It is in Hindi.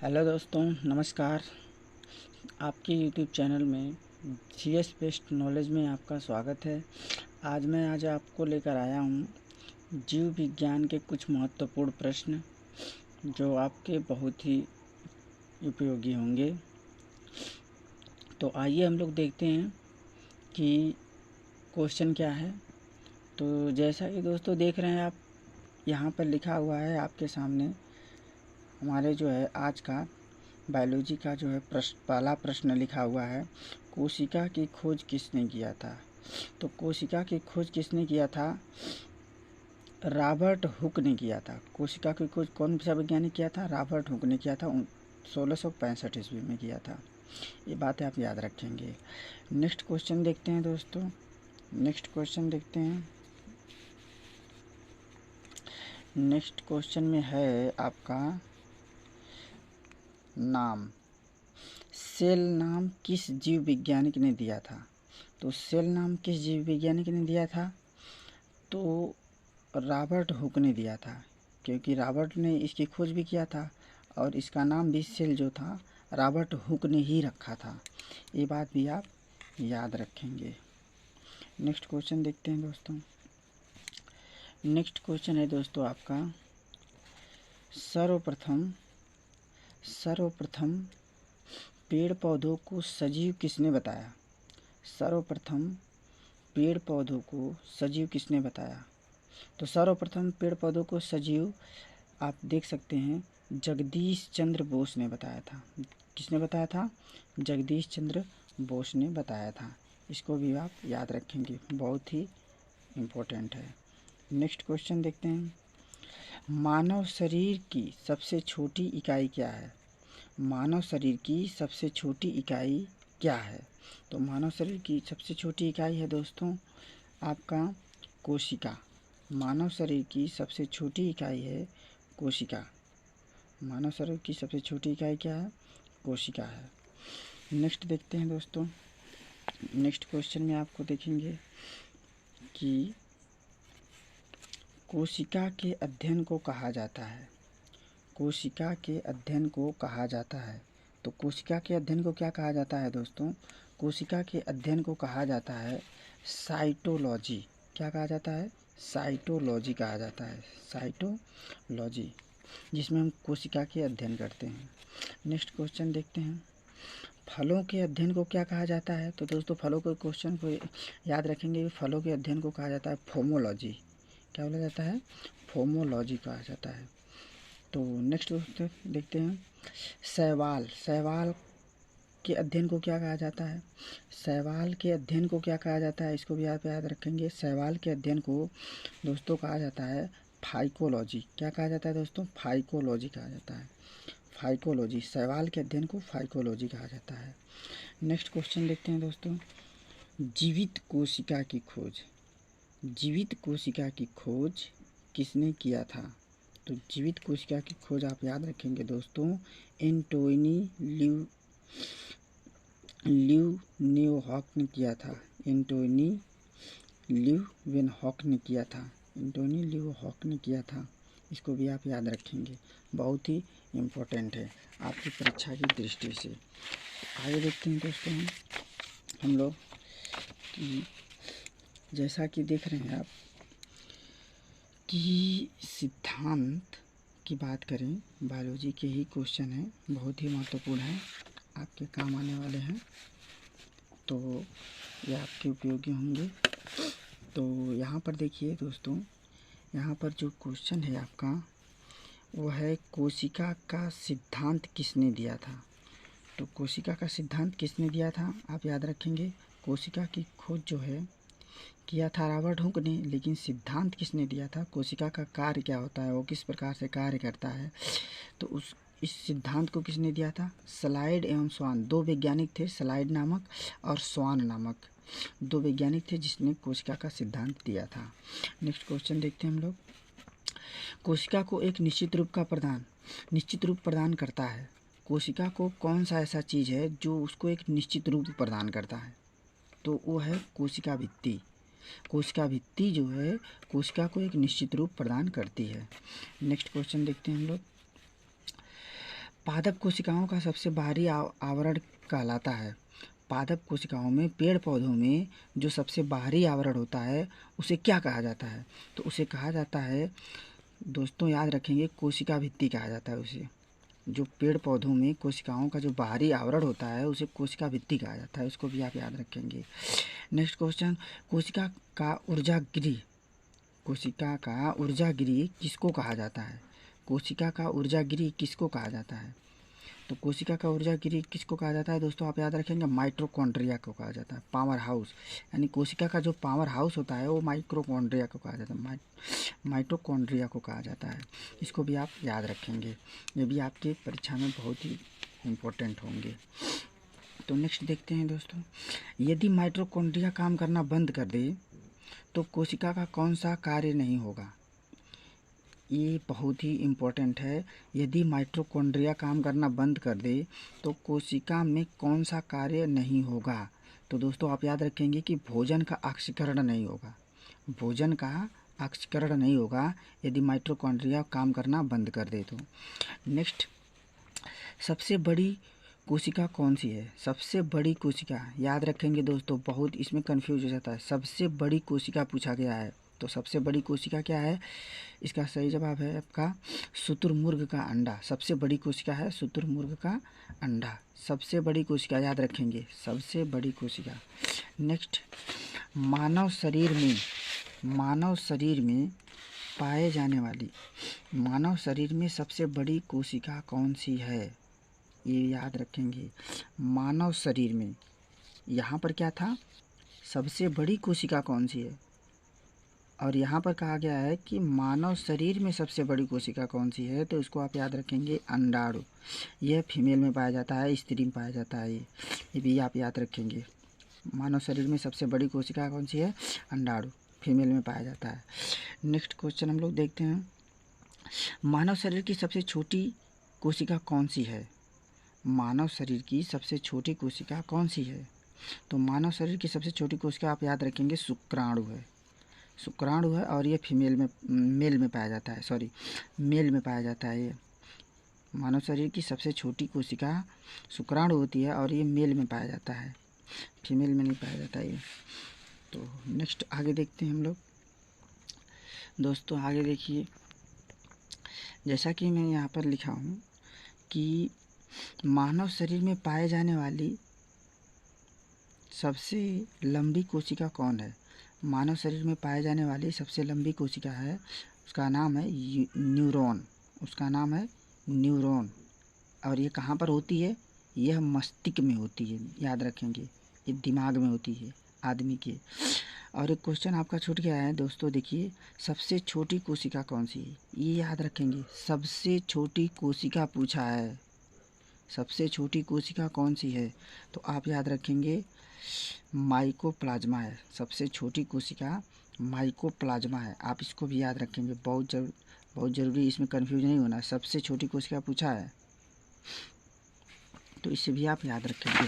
हेलो दोस्तों, नमस्कार। आपके यूट्यूब चैनल में जीएस बेस्ड नॉलेज में आपका स्वागत है। आज आपको लेकर आया हूँ जीव विज्ञान के कुछ महत्वपूर्ण प्रश्न जो आपके बहुत ही उपयोगी होंगे। तो आइए हम लोग देखते हैं कि क्वेश्चन क्या है। तो जैसा कि दोस्तों देख रहे हैं आप, यहाँ पर लिखा हुआ है आपके सामने हमारे जो है आज का बायोलॉजी का जो है पहला प्रश्न लिखा हुआ है, कोशिका की खोज किसने किया था। तो कोशिका की खोज किसने किया था? रॉबर्ट हुक ने किया था। कोशिका की खोज कौन सा वैज्ञानिक किया था? रॉबर्ट हुक ने किया था। 1665 ईस्वी में किया था। ये बातें आप याद रखेंगे। नेक्स्ट क्वेश्चन देखते हैं दोस्तों। नेक्स्ट क्वेश्चन में है आपका नाम। सेल नाम किस जीव वैज्ञानिक ने दिया था? तो सेल नाम किस जीव वैज्ञानिक ने दिया था? तो रॉबर्ट हुक ने दिया था, क्योंकि रॉबर्ट ने इसकी खोज भी किया था और इसका नाम भी सेल जो था रॉबर्ट हुक ने ही रखा था। ये बात भी आप याद रखेंगे। नेक्स्ट क्वेश्चन देखते हैं दोस्तों। नेक्स्ट क्वेश्चन है दोस्तों आपका, सर्वप्रथम पेड़ पौधों को सजीव किसने बताया? सर्वप्रथम पेड़ पौधों को सजीव किसने बताया? तो सर्वप्रथम पेड़ पौधों को सजीव आप देख सकते हैं, जगदीश चंद्र बोस ने बताया था। किसने बताया था? जगदीश चंद्र बोस ने बताया था। इसको भी आप याद रखेंगे, बहुत ही इम्पोर्टेंट है। नेक्स्ट क्वेश्चन देखते हैं, मानव शरीर की सबसे छोटी इकाई क्या है? मानव शरीर की सबसे छोटी इकाई क्या है? तो मानव शरीर की सबसे छोटी इकाई है दोस्तों आपका कोशिका। मानव शरीर की सबसे छोटी इकाई है कोशिका। मानव शरीर की सबसे छोटी इकाई क्या है? कोशिका है। नेक्स्ट देखते हैं दोस्तों। नेक्स्ट क्वेश्चन में आपको देखेंगे कि कोशिका के अध्ययन को कहा जाता है। कोशिका के अध्ययन को कहा जाता है। तो कोशिका के अध्ययन को क्या कहा जाता है दोस्तों? कोशिका के अध्ययन को कहा जाता है साइटोलॉजी। क्या कहा जाता है? साइटोलॉजी कहा जाता है। साइटोलॉजी, जिसमें हम कोशिका के अध्ययन करते हैं। नेक्स्ट क्वेश्चन देखते हैं, फलों के अध्ययन को क्या कहा जाता है? तो दोस्तों फलों के क्वेश्चन को याद रखेंगे। फलों के अध्ययन को कहा जाता है फोमोलॉजी। क्या बोला जाता है? फोमोलॉजी कहा जाता है। तो नेक्स्ट देखते हैं, शैवाल के अध्ययन को क्या कहा जाता है? शैवाल के अध्ययन को क्या कहा जाता है? इसको भी आप याद रखेंगे। शैवाल के अध्ययन को दोस्तों कहा जाता है फाइकोलॉजी। क्या कहा जाता है दोस्तों? फाइकोलॉजी कहा जाता है। फाइकोलॉजी, शैवाल के अध्ययन को फाइकोलॉजी कहा जाता है। नेक्स्ट क्वेश्चन देखते हैं दोस्तों, जीवित कोशिका की खोज। जीवित कोशिका की खोज किसने किया था? तो जीवित कोशिका की खोज आप याद रखेंगे दोस्तों, एंटोनी ल्यूवेनहॉक ने किया था। एंटोनी ल्यूवेनहॉक ने किया था। एंटोनी ल्यूवेनहॉक ने किया था। इसको भी आप याद रखेंगे, बहुत ही इम्पोर्टेंट है आपकी परीक्षा की दृष्टि से। आगे देखते हैं दोस्तों हम लोग कि जैसा कि देख रहे हैं आप कि सिद्धांत की बात करें, बायोलॉजी के ही क्वेश्चन है, बहुत ही महत्वपूर्ण है, आपके काम आने वाले हैं, तो ये आपके उपयोगी होंगे। तो यहाँ पर देखिए दोस्तों, यहाँ पर जो क्वेश्चन है आपका वो है, कोशिका का सिद्धांत किसने दिया था? तो कोशिका का सिद्धांत किसने दिया था आप याद रखेंगे। कोशिका की खोज जो है किया था रॉबर्ट हुक ने, लेकिन सिद्धांत किसने दिया था? कोशिका का कार्य क्या होता है, वो किस प्रकार से कार्य करता है, तो इस सिद्धांत को किसने दिया था? स्लाइड एवं स्वान, दो वैज्ञानिक थे, स्लाइड नामक और स्वान नामक दो वैज्ञानिक थे जिसने कोशिका का सिद्धांत दिया था। नेक्स्ट क्वेश्चन देखते हैं हम लोग, कोशिका को एक निश्चित रूप प्रदान करता है। कोशिका को कौन सा ऐसा चीज़ है जो उसको एक निश्चित रूप प्रदान करता है? तो वो है कोशिका भित्ति। कोशिका भित्ति जो है कोशिका को एक निश्चित रूप प्रदान करती है। नेक्स्ट क्वेश्चन देखते हैं हम लोग, पादप कोशिकाओं का सबसे बाहरी आवरण कहलाता है। पादप कोशिकाओं में, पेड़ पौधों में जो सबसे बाहरी आवरण होता है उसे क्या कहा जाता है? तो उसे कहा जाता है दोस्तों, याद रखेंगे, कोशिका भित्ति कहा जाता है उसे। जो पेड़ पौधों में कोशिकाओं का जो बाहरी आवरण होता है उसे कोशिका भित्ति कहा जाता है, उसको भी आप याद रखेंगे। नेक्स्ट क्वेश्चन, कोशिका का ऊर्जागृह, कोशिका का ऊर्जागृह किसको कहा जाता है? कोशिका का ऊर्जागृह किसको कहा जाता है? तो कोशिका का ऊर्जागृह किसको कहा जाता है दोस्तों, आप याद रखेंगे, माइटोकॉन्ड्रिया को कहा जाता है। पावर हाउस, यानी कोशिका का जो पावर हाउस होता है वो माइटोकॉन्ड्रिया को कहा जाता है, माइटोकॉन्ड्रिया को कहा जाता है। इसको भी आप याद रखेंगे, ये भी आपके परीक्षा में बहुत ही इम्पोर्टेंट होंगे। तो नेक्स्ट देखते हैं दोस्तों, यदि माइटोकॉन्ड्रिया काम करना बंद कर दे तो कोशिका का कौन सा कार्य नहीं होगा? ये बहुत ही इम्पोर्टेंट है। यदि माइटोकॉन्ड्रिया काम करना बंद कर दे तो कोशिका में कौन सा कार्य नहीं होगा? तो दोस्तों आप याद रखेंगे कि भोजन का ऑक्सीकरण नहीं होगा, भोजन का ऑक्सीकरण नहीं होगा यदि माइटोकॉन्ड्रिया काम करना बंद कर दे तो। नेक्स्ट, सबसे बड़ी कोशिका कौन सी है? सबसे बड़ी कोशिका याद रखेंगे दोस्तों, बहुत इसमें कंफ्यूज हो जाता है। सबसे बड़ी कोशिका पूछा गया है, तो सबसे बड़ी कोशिका क्या है? इसका सही जवाब है आपका शुतुरमुर्ग का अंडा। सबसे बड़ी कोशिका है शुतुरमुर्ग का अंडा, सबसे बड़ी कोशिका याद रखेंगे, सबसे बड़ी कोशिका। नेक्स्ट, मानव शरीर में, मानव शरीर में पाए जाने वाली, मानव शरीर में सबसे बड़ी कोशिका कौन सी है? ये याद रखेंगे, मानव शरीर में, यहाँ पर क्या था, सबसे बड़ी कोशिका कौन सी है, और यहाँ पर कहा गया है कि मानव शरीर में सबसे बड़ी कोशिका कौन सी है, तो इसको आप याद रखेंगे अंडाणु। यह फीमेल में पाया जाता है, स्त्री में पाया जाता है, ये भी आप याद रखेंगे। मानव शरीर में सबसे बड़ी कोशिका कौन सी है? अंडाणु, फीमेल में पाया जाता है। नेक्स्ट क्वेश्चन हम लोग देखते हैं, मानव शरीर की सबसे छोटी कोशिका कौन सी है? मानव शरीर की सबसे छोटी कोशिका कौन सी है? तो मानव शरीर की सबसे छोटी कोशिका आप याद रखेंगे शुक्राणु है, शुक्राणु है, और ये फीमेल में, मेल में पाया जाता है, सॉरी मेल में पाया जाता है। ये मानव शरीर की सबसे छोटी कोशिका शुक्राणु होती है और ये मेल में पाया जाता है, फीमेल में नहीं पाया जाता है ये। तो नेक्स्ट आगे देखते हैं हम लोग दोस्तों। आगे देखिए, जैसा कि मैं यहाँ पर लिखा हूँ कि मानव शरीर में पाए जाने वाली सबसे लंबी कोशिका कौन है? मानव शरीर में पाए जाने वाली सबसे लंबी कोशिका है, उसका नाम है न्यूरॉन, उसका नाम है न्यूरॉन। और ये कहाँ पर होती है? यह मस्तिष्क में होती है, याद रखेंगे, ये दिमाग में होती है आदमी के। और एक क्वेश्चन आपका छूट गया है दोस्तों, देखिए, सबसे छोटी कोशिका कौन सी है? ये याद रखेंगे, सबसे छोटी कोशिका पूछा है, सबसे छोटी कोशिका कौन सी है? तो आप याद रखेंगे माइकोप्लाज्मा है, सबसे छोटी कोशिका माइकोप्लाज्मा है, आप इसको भी याद रखेंगे, बहुत ज़रूरी, इसमें कन्फ्यूज नहीं होना। सबसे छोटी कोशिका पूछा है तो इसे भी आप याद रखेंगे।